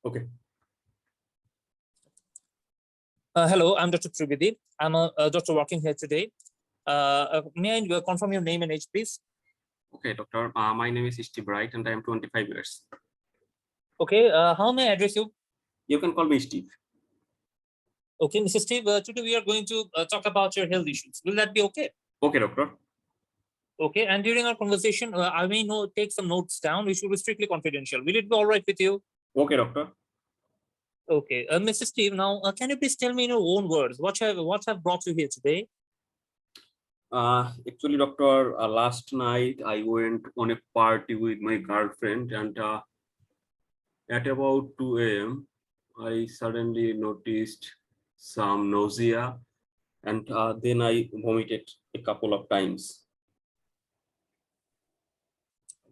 Okay. Hello, I'm Dr. Trivedi. I'm a doctor working here today. May I confirm your name and age, please? Okay, doctor. My name is Steve Bright and I am 25 years. Okay, how may I address you? You can call me Steve. Okay, Mr. Steve, today we are going to talk about your health issues. Will that be okay? Okay, doctor. Okay, and during our conversation, I may take some notes down, which will be strictly confidential. Will it be all right with you? Okay, doctor. Okay, Mr. Steve, now can you please tell me in your own words what have brought you here today? Actually, doctor, last night I went on a party with my girlfriend, and at about 2 a.m., I suddenly noticed some nausea, and then I vomited a couple of times.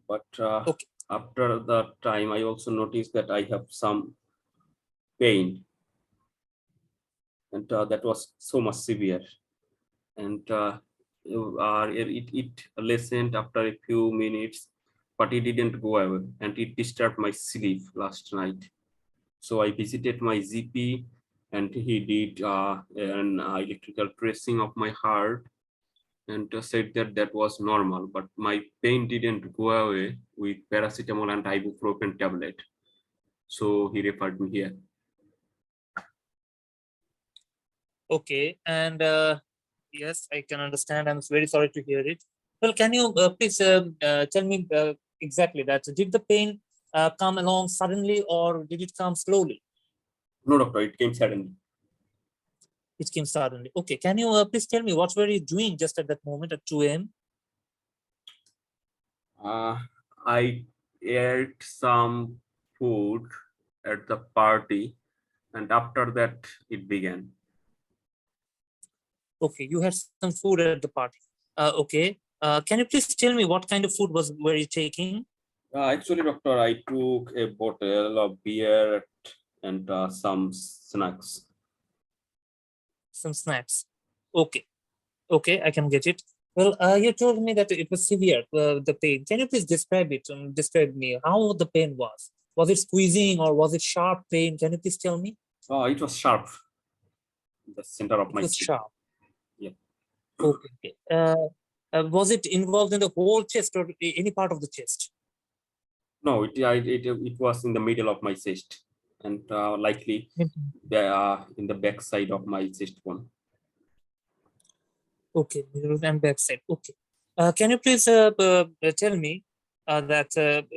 But Okay. after that time, I also noticed that I have some pain, and that was so much severe. And it lessened after a few minutes, but it didn't go away, and it disturbed my sleep last night. So I visited my GP, and he did an electrical tracing of my heart, and said that that was normal, but my pain didn't go away with paracetamol and ibuprofen tablet. So he referred me here. Okay, and yes, I can understand. I'm very sorry to hear it. Well, can you please tell me exactly that? Did the pain come along suddenly or did it come slowly? No, doctor, it came suddenly. It came suddenly. Okay, can you please tell me what were you doing just at that moment at 2 a.m.? I ate some food at the party, and after that it began. Okay, you had some food at the party. Okay, can you please tell me what kind of food were you taking? Actually, doctor, I took a bottle of beer and some snacks. Some snacks. Okay, okay, I can get it. Well, you told me that it was severe, the pain. Can you please describe it? Describe me how the pain was. Was it squeezing or was it sharp pain? Can you please tell me? It was sharp, the center of It my was chin. sharp. Yeah. Okay. Okay. Was it involved in the whole chest or any part of the chest? No, it was in the middle of my chest, and likely in the back side of my chest bone. Okay, middle and back side. Okay. Can you please tell me that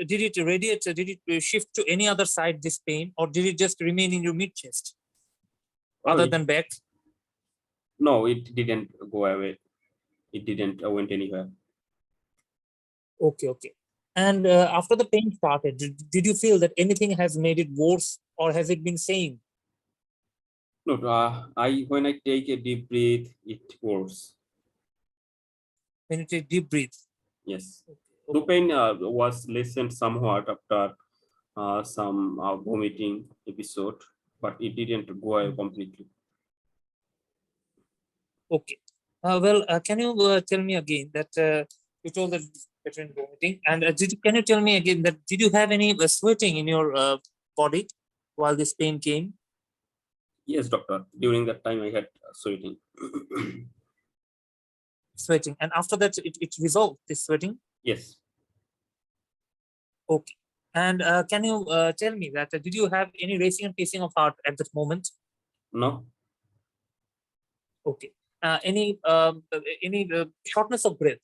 did it radiate? Did it shift to any other side, this pain, or did it just remain in your mid chest, other than back? No, it didn't go away. It didn't went anywhere. Okay, okay. And after the pain started, did you feel that anything has made it worse, or has it been same? No, I when I take a deep breath, it works. When you take deep breath. Yes. Okay. The pain was lessened somewhat after some vomiting episode, but it didn't go away completely. Okay. Well, can you tell me again that you told that between vomiting, and can you tell me again that did you have any sweating in your body while this pain came? Yes, doctor. During that time, I had sweating. Sweating, and after that, it resolved this sweating. Yes. Okay. And can you tell me that did you have any racing and pacing of heart at that moment? No. Okay. Any shortness of breath?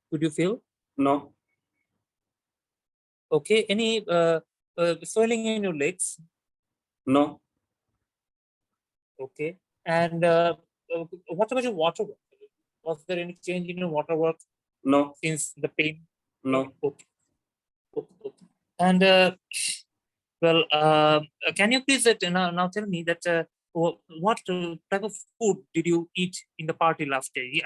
Could you feel? No. Okay. Any swelling in your legs? No. Okay. And what about your water work? Was there any change in your water work No. since the pain? No. Okay. Okay. Okay. And well, can you please now tell me that what type of food did you eat in the party last day?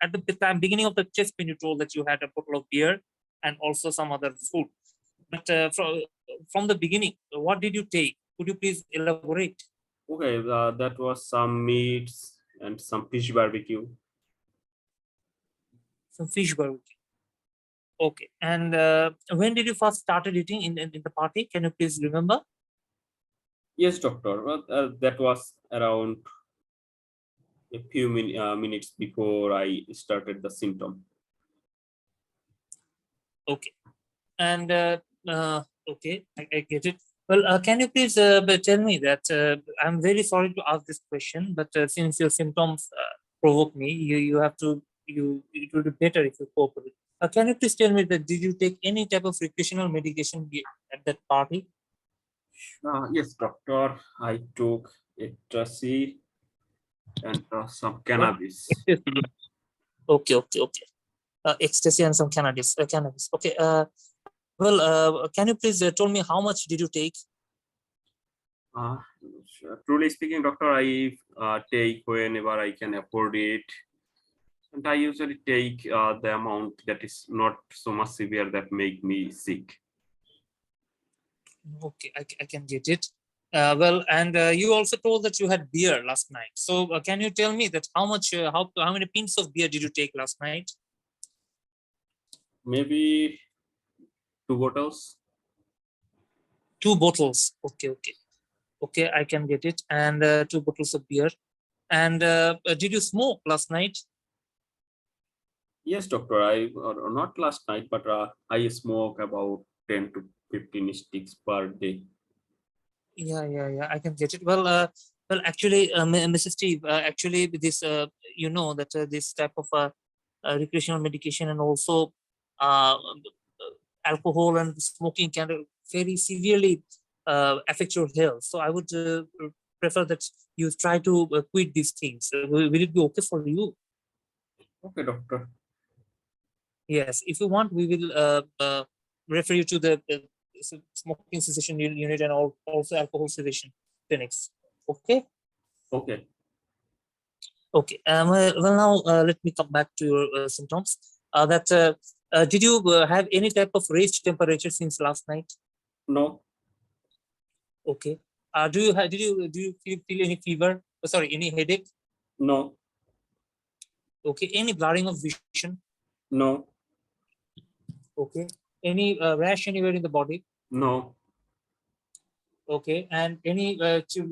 At the time, beginning of the chest pain, you told that you had a bottle of beer and also some other food. But from the beginning, what did you take? Could you please elaborate? Okay, that was some meats and some fish barbecue. Some fish barbecue. Okay. And when did you first started eating in the party? Can you please remember? Yes, doctor. Well, that was around a few minutes before I started the symptom. Okay. And okay, I get it. Well, can you please but tell me that I'm very sorry to ask this question, but since your symptoms provoke me, you have to it would be better if you cooperate. Can you please tell me that did you take any type of recreational medication at that party? Yes, doctor. I took ecstasy and some What? cannabis. Ecstasy. Okay, okay, okay. Ecstasy and some cannabis. Cannabis. Okay. Well, can you please tell me how much did you take? Uh, Truly speaking, doctor, I take whenever I can afford it. And I usually take the amount that is not so much severe that make me sick. Okay, I can get it. Well, and you also told that you had beer last night. So can you tell me that how much, how many pints of beer did you take last night? Maybe 2 bottles. 2 bottles. Okay, okay, okay. I can get it. And 2 bottles of beer. And did you smoke last night? Yes, doctor. Or not last night, but I smoke about 10 to 15 sticks per day. Yeah, yeah, yeah. I can get it. Well, actually, Mrs. Steve, actually, this, you know, that this type of recreational medication and also alcohol and smoking can very severely affect your health. So I would prefer that you try to quit these things. Will it be okay for you? Okay, doctor. Yes. If you want, we will refer you to the smoking cessation unit and also alcohol cessation clinics. Okay. Okay. Okay. Well, now let me come back to your symptoms. That did you have any type of raised temperature since last night? No, Okay. Do you have? Do you feel any fever? Sorry, any headache? no, Okay. Any blurring of vision? no, Okay. Any rash anywhere in the body? no, Okay. And any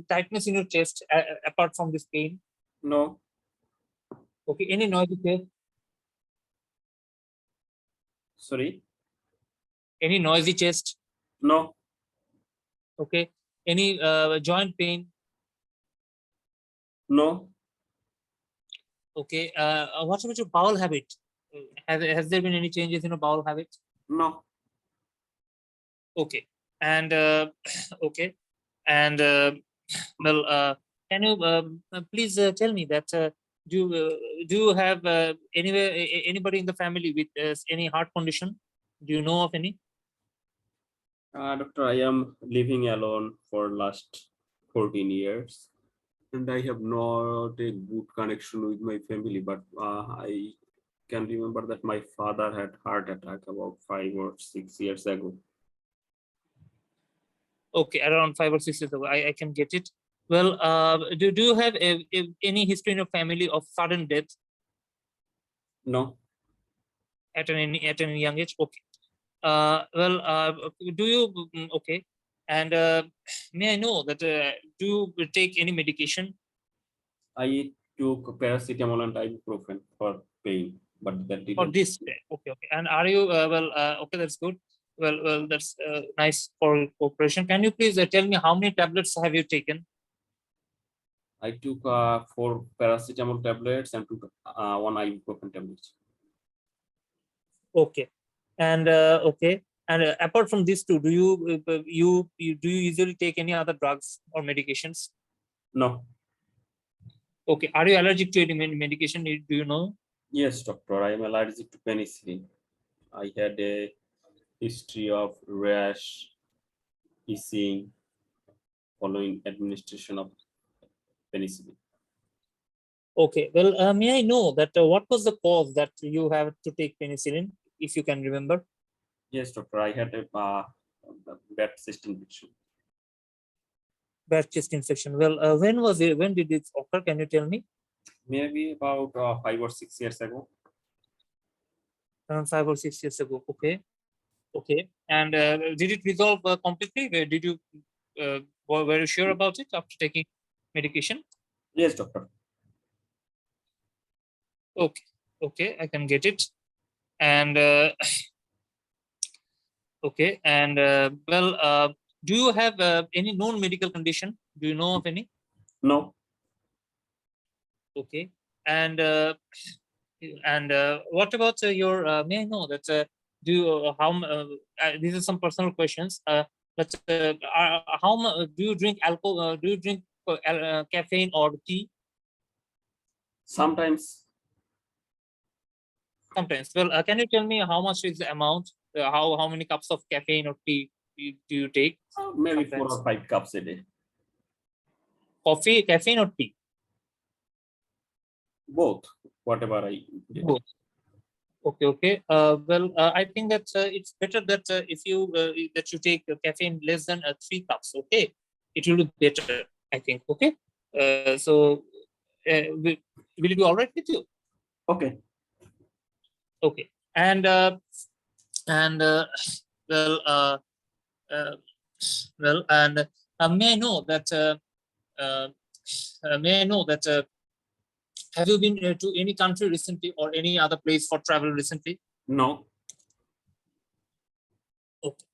tightness in your chest apart from this pain? no. Okay. Any noisy chest? Sorry. Any noisy chest? No, Okay. Any joint pain? no, Okay. What about your bowel habit? Has there been any changes in your bowel habit? no. Okay. And okay. And well, can you please tell me that do you have anybody in the family with any heart condition? Do you know of any? Doctor, I am living alone for last 14 years. And I have not a good connection with my family, but I can remember that my father had heart attack about 5 or 6 years ago. Okay, around 5 or 6 years ago. I can get it. Well, do you have any history in your family of sudden death No, at any young age? Okay. Well, do you okay? And may I know that do you take any medication I took paracetamol and ibuprofen for pain, but that for didn't. this? Okay, okay. And are you well? Okay, that's good. Well, that's nice for cooperation. Can you please tell me how many tablets have you taken? I took 4 paracetamol tablets and took 1 ibuprofen tablets. Okay, and okay. And apart from these two, do you do you usually take any other drugs or medications? No, Okay, are you allergic to any medication? Do you know? yes, doctor, I am allergic to penicillin. I had a history of rash, itching following administration of penicillin. Okay, well, may I know that what was the cause that you have to take penicillin, if you can remember? Yes, doctor, I had a bad cyst infection. Bad chest infection. Well, when was it? When did it occur? Can you tell me? Maybe about 5 or 6 years ago. Around 5 or 6 years ago. Okay, okay. And did it resolve completely? Did you Were you sure about it after taking medication? Yes, doctor. Okay, I can get it. And okay, and do you have any known medical condition? Do you know of any? No. Okay, and what about your? May I know that do you, these are some personal questions. But do you drink alcohol? Do you drink caffeine or tea? Sometimes. Sometimes. Well, can you tell me how much is the amount? How many cups of caffeine or tea do you take? Maybe 4 Sometimes. or 5 cups a day. Coffee, caffeine, or tea? Both. Whatever I did. Both. Okay. I think that it's better that if you that you take caffeine less than 3 cups. Okay, it will be better. I think. Okay. Will it be all right with you? Okay. Okay. And well, uh, and may I know that have you been to any country recently or any other place for travel recently? No. Okay.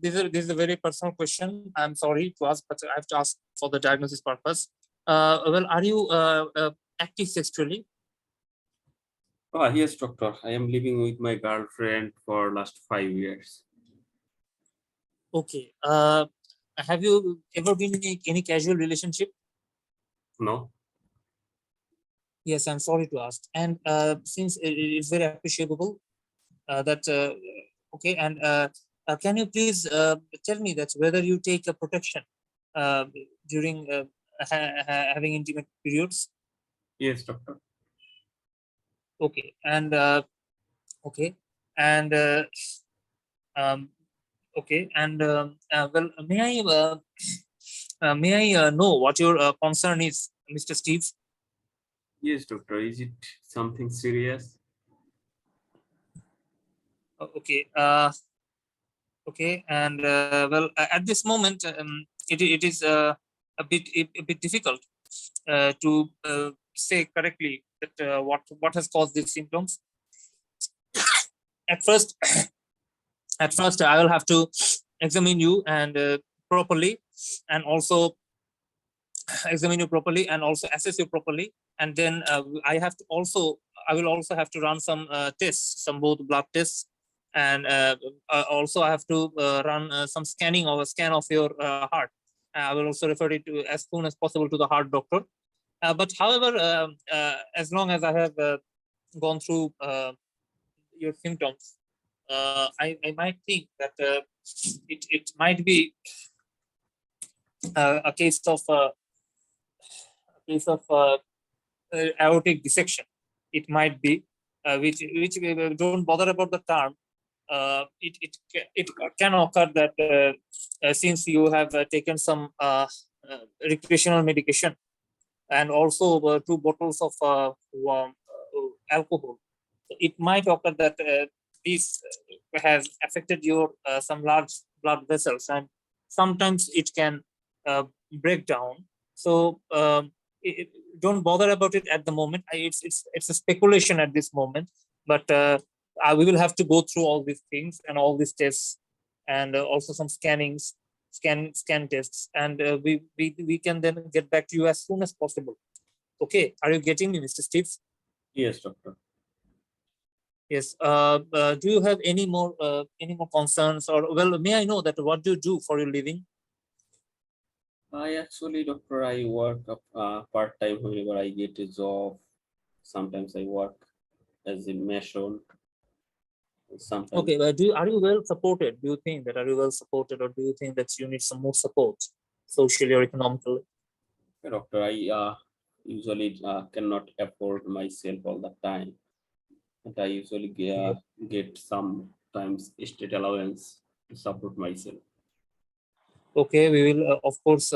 This is a very personal question. I'm sorry to ask, but I have to ask for the diagnosis purpose. Are you active sexually? Yes, doctor. I am living with my girlfriend for last 5 years. Okay. Have you ever been in any casual relationship? No. Yes, I'm sorry to ask. And since it's very appreciable that okay, and can you please tell me that whether you take a protection uh, during having intimate periods? Yes, doctor. Okay, and okay, and um, okay, and may I know what your concern is, Mr. Steve? Yes, doctor. Is it something serious? Okay, okay, and at this moment, it is a bit difficult to say correctly that what has caused these symptoms. At first, I will have to examine you and properly, and also examine you properly, and also assess you properly, and then I will also have to run some tests, some both blood tests, and also I have to run some scanning or a scan of your heart. I will also refer it to as soon as possible to the heart doctor. But however, as long as I have gone through your symptoms, I might think that it might be a case of aortic dissection. It might be, which don't bother about the term. It can occur that since you have taken some recreational medication and also 2 bottles of alcohol, it might occur that this has affected your some large blood vessels, and sometimes it can break down. So don't bother about it at the moment. It's a speculation at this moment, but we will have to go through all these things and all these tests, and also some scan tests, and we can then get back to you as soon as possible. Okay, are you getting me, Mr. Steve? Yes, doctor. Yes. Do you have any more concerns, or may I know that what do you do for your living? I actually, doctor, I work part time whenever I get a job. Sometimes I work as a mason. Sometimes. Okay, but are you well supported? Do you think that are you well supported, or do you think that you need some more support, socially or economically? Doctor, I usually cannot afford myself all the time, but I usually Yeah. get sometimes state allowance to support myself. Okay, we will of course